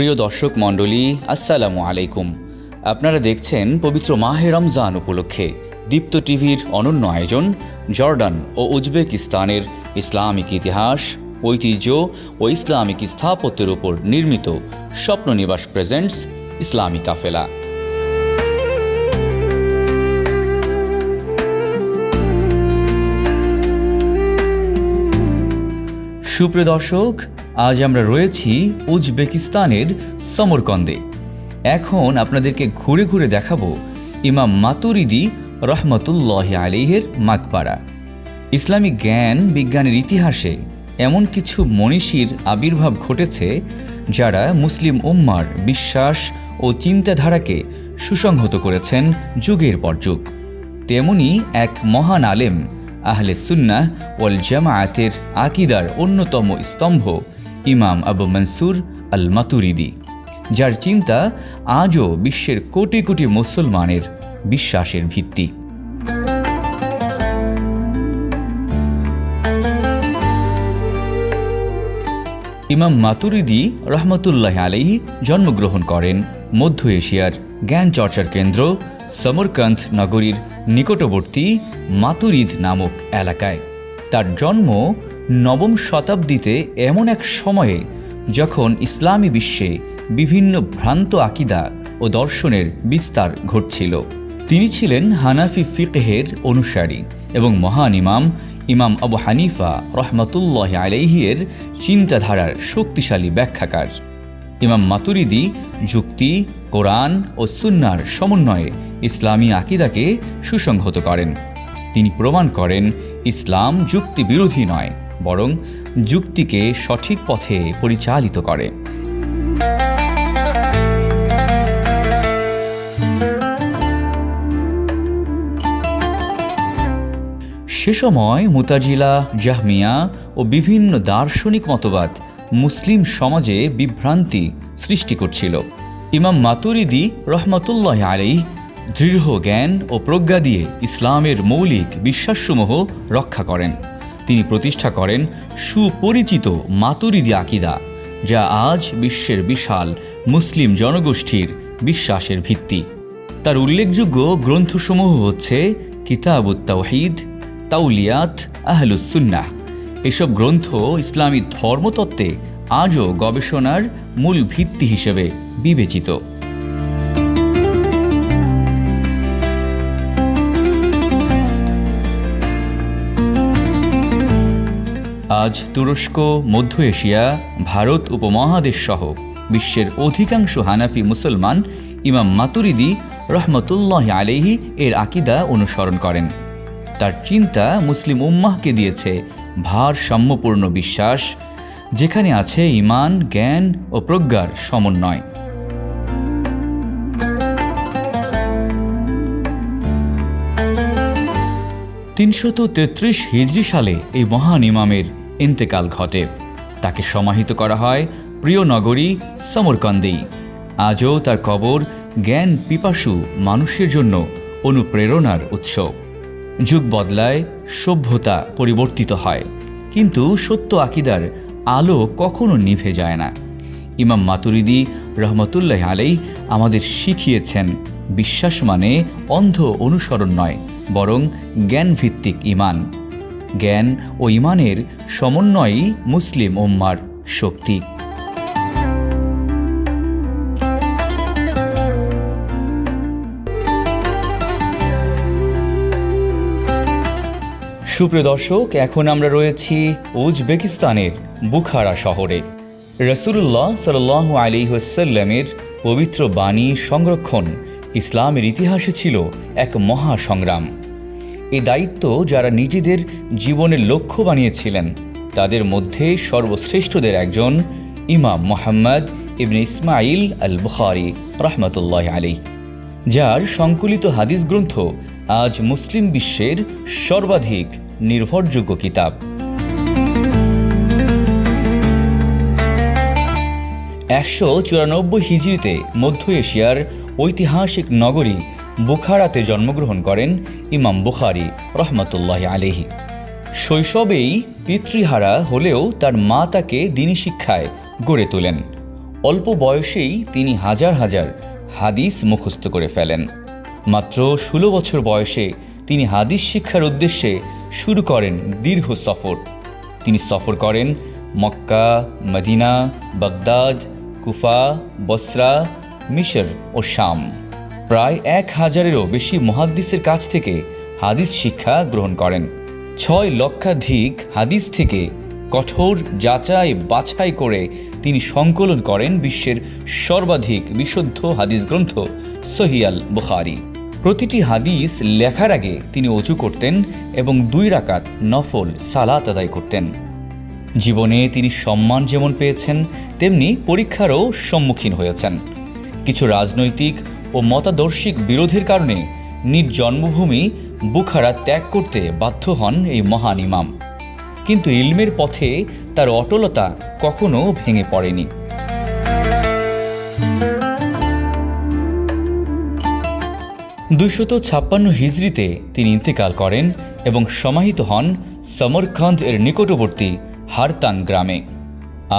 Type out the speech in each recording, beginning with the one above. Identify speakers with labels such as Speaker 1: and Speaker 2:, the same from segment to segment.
Speaker 1: প্রিয় দর্শক মণ্ডলী, আসসালামু আলাইকুম। আপনারা দেখছেন পবিত্র মাহে রমজান উপলক্ষে দীপ্ত টিভির অনন্য আয়োজন জর্ডান ও উজবেকিস্তানের ইসলামিক ইতিহাস, ঐতিহ্য ও ইসলামিক স্থাপত্যের উপর নির্মিত স্বপ্ননিবাস প্রেজেন্টস ইসলামী কাফেলা। সুপ্রিয় দর্শক, আজ আমরা রয়েছি উজবেকিস্তানের সমরকন্দে। এখন আপনাদেরকে ঘুরে ঘুরে দেখাবো ইমাম মাতুরিদি রহমতুল্লাহি আলাইহির মাকবারা। ইসলামিক জ্ঞান বিজ্ঞানের ইতিহাসে এমন কিছু মনীষীর আবির্ভাব ঘটেছে যারা মুসলিম উম্মার বিশ্বাস ও চিন্তাধারাকে সুসংহত করেছেন যুগের পর যুগ। তেমনি এক মহান আলেম আহলে সুন্নাহ ওয়াল জামায়াতের আকিদার অন্যতম স্তম্ভ ইমাম আবু মনসুর আল মাতুরিদি, যার চিন্তা আজও বিশ্বের কোটি কোটি মুসলমানের বিশ্বাসের ভিত্তি। ইমাম মাতুরিদি রহমতুল্লাহ আলাইহি জন্মগ্রহণ করেন মধ্য এশিয়ার জ্ঞান চর্চার কেন্দ্র সমরকন্দ নগরীর নিকটবর্তী মাতুরিদ নামক এলাকায়। তার জন্ম নবম শতাব্দীতে এমন এক সময়ে যখন ইসলামী বিশ্বে বিভিন্ন ভ্রান্ত আকিদা ও দর্শনের বিস্তার ঘটছিল। তিনি ছিলেন হানাফি ফিকহের অনুসারী এবং মহান ইমাম আবু হানিফা রহমতুল্লাহ আলাইহির চিন্তাধারার শক্তিশালী ব্যাখ্যাকার। ইমাম মাতুরিদি যুক্তি, কোরআন ও সুন্নাহর সমন্বয়ে ইসলামী আকিদাকে সুসংহত করেন। তিনি প্রমাণ করেন ইসলাম যুক্তি বিরোধী নয়, বরং যুক্তিকে সঠিক পথে পরিচালিত করে। সে সময় মুতাজিলা, জাহমিয়া ও বিভিন্ন দার্শনিক মতবাদ মুসলিম সমাজে বিভ্রান্তি সৃষ্টি করছিল। ইমাম মাতুরিদি রহমতুল্লাহ আলাইহি দৃঢ় জ্ঞান ও প্রজ্ঞা দিয়ে ইসলামের মৌলিক বিশ্বাসসমূহ রক্ষা করেন। তিনি প্রতিষ্ঠা করেন সুপরিচিত মাতুরিদি আকিদা, যা আজ বিশ্বের বিশাল মুসলিম জনগোষ্ঠীর বিশ্বাসের ভিত্তি। তার উল্লেখযোগ্য গ্রন্থসমূহ হচ্ছে কিতাবুত তাওহীদ, তাওলিয়াত আহলুস সুন্নাহ। এসব গ্রন্থ ইসলামী ধর্মতত্ত্বে আজও গবেষণার মূল ভিত্তি হিসেবে বিবেচিত। আজ তুরস্ক, মধ্য এশিয়া, ভারত উপমহাদেশ সহ বিশ্বের অধিকাংশ হানাফি মুসলমান ইমাম মাতুরিদি রহমতুল্লাহ আলাইহি এর আকিদা অনুসরণ করেন। তার চিন্তা মুসলিম উম্মাহকে দিয়েছে ভারসাম্যপূর্ণ বিশ্বাস, যেখানে আছে ঈমান, জ্ঞান ও প্রজ্ঞার সমন্বয়। (333 হিজরি সালে এই মহান ইমামের ইন্তেকাল ঘটে। তাকে সমাহিত করা হয় প্রিয় নগরী সমরকন্দেই। আজও তার কবর জ্ঞান পিপাসু মানুষের জন্য অনুপ্রেরণার উৎস। যুগ বদলায়, সভ্যতা পরিবর্তিত হয়, কিন্তু সত্য আকিদার আলো কখনো নিভে যায় না। ইমাম মাতুরিদি রহমতুল্লাহ আলাইহি আমাদের শিখিয়েছেন বিশ্বাস মানে অন্ধ অনুসরণ নয়, বরং জ্ঞানভিত্তিক ঈমান। জ্ঞান ও ঈমানের সমন্বয়ই মুসলিম উম্মার শক্তি। সুপ্রিয় দর্শক, এখন আমরা রয়েছি উজবেকিস্তানের বুখারা শহরে। রাসূলুল্লাহ সাল্লাল্লাহু আলাইহি ওয়াসাল্লামের পবিত্র বাণী সংরক্ষণ ইসলামের ইতিহাসে ছিল এক মহা সংগ্রাম। এই দায়িত্ব যারা নিজেদের জীবনের লক্ষ্য বানিয়েছিলেন, তাদের মধ্যে সর্বশ্রেষ্ঠদের একজন ইমাম মুহাম্মদ ইবনে ইসমাইল আল বুখারী রহমতুল্লাহ আলাইহি, যার সংকলিত হাদিস গ্রন্থ আজ মুসলিম বিশ্বের সর্বাধিক নির্ভরযোগ্য কিতাব। 194 হিজরিতে মধ্য এশিয়ার ঐতিহাসিক নগরী বুখারাতে জন্মগ্রহণ করেন ইমাম বুখারী রহমতুল্লাহ আলাইহি। শৈশবেই পিতৃহারা হলেও তার মা তাকে দ্বীনি শিক্ষায় গড়ে তোলেন। অল্প বয়সেই তিনি হাজার হাজার হাদিস মুখস্থ করে ফেলেন। মাত্র 16 বছর বয়সে তিনি হাদিস শিক্ষার উদ্দেশ্যে শুরু করেন দীর্ঘ সফর। তিনি সফর করেন মক্কা, মদিনা, বাগদাদ, কুফা, বসরা, মিশর ও শাম। প্রায় 1000-এরও বেশি মুহাদ্দিসের কাছ থেকে হাদিস শিক্ষা গ্রহণ করেন। 6 লক্ষাধিক হাদিস থেকে কঠোর যাচাই বাছাই করে তিনি সংকলন করেন বিশ্বের সর্বাধিক বিশুদ্ধ হাদিস গ্রন্থ সহিহ আল বুখারী। প্রতিটি হাদিস লেখার আগে তিনি ওযু করতেন এবং 2 রাকাত নফল সালাত আদায় করতেন। জীবনে তিনি সম্মান যেমন পেয়েছেন, তেমনি পরীক্ষারও সম্মুখীন হয়েছেন। কিছু রাজনৈতিক ও মতাদর্শিক বিরোধের কারণে নিজ জন্মভূমি বুখারা ত্যাগ করতে বাধ্য হন এই মহান ইমাম। কিন্তু ইলমের পথে তার অটলতা কখনো ভেঙে পড়েনি। 256 হিজরিতে তিনি ইন্তেকাল করেন এবং সমাহিত হন সমরকান্দ এর নিকটবর্তী হারতাং গ্রামে।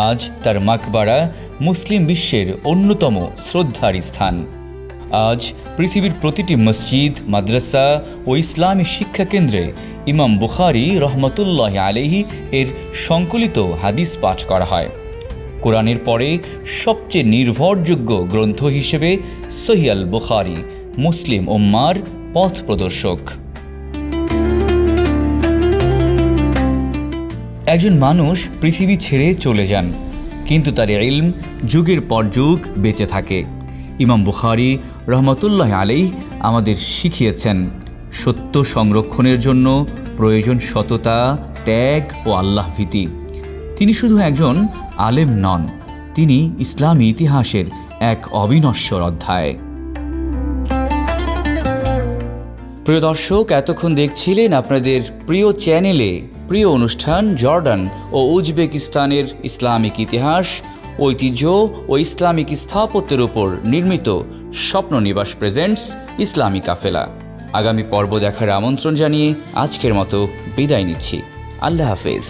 Speaker 1: আজ তার মাকবারা মুসলিম বিশ্বের অন্যতম শ্রদ্ধার স্থান। আজ পৃথিবীর প্রতিটি মসজিদ, মাদ্রাসা ও ইসলামী শিক্ষা কেন্দ্রে ইমাম বুখারী রহমতুল্লাহ আলাইহি এর সংকলিত হাদিস পাঠ করা হয়। কোরআনের পরে সবচেয়ে নির্ভরযোগ্য গ্রন্থ হিসেবে সহিহ আল বুখারী মুসলিম উম্মার পথ প্রদর্শক। একজন মানুষ পৃথিবী ছেড়ে চলে যান, কিন্তু তার ইলম যুগের পর যুগ বেঁচে থাকে। ইমাম বুখারী রহমতুল্লাহ আলাইহি আমাদের শিখিয়েছেন, সত্য সংরক্ষণের জন্য প্রয়োজন সততা, ত্যাগ ও আল্লাহ ভীতি। তিনি শুধু একজন আলেম নন, তিনি ইসলামী ইতিহাসের এক অবিনশ্বর অধ্যায়। প্রিয় দর্শক, এতক্ষণ দেখছিলেন আপনাদের প্রিয় চ্যানেলে প্রিয় অনুষ্ঠান জর্ডান ও উজবেকিস্তানের ইসলামিক ইতিহাস, ঐতিহ্য ও ইসলামিক স্থাপত্যের উপর নির্মিত স্বপ্ন নিবাস প্রেজেন্টস ইসলামী কাফেলা। আগামী পর্ব দেখার আমন্ত্রণ জানিয়ে আজকের মতো বিদায় নিচ্ছি। আল্লাহ হাফেজ।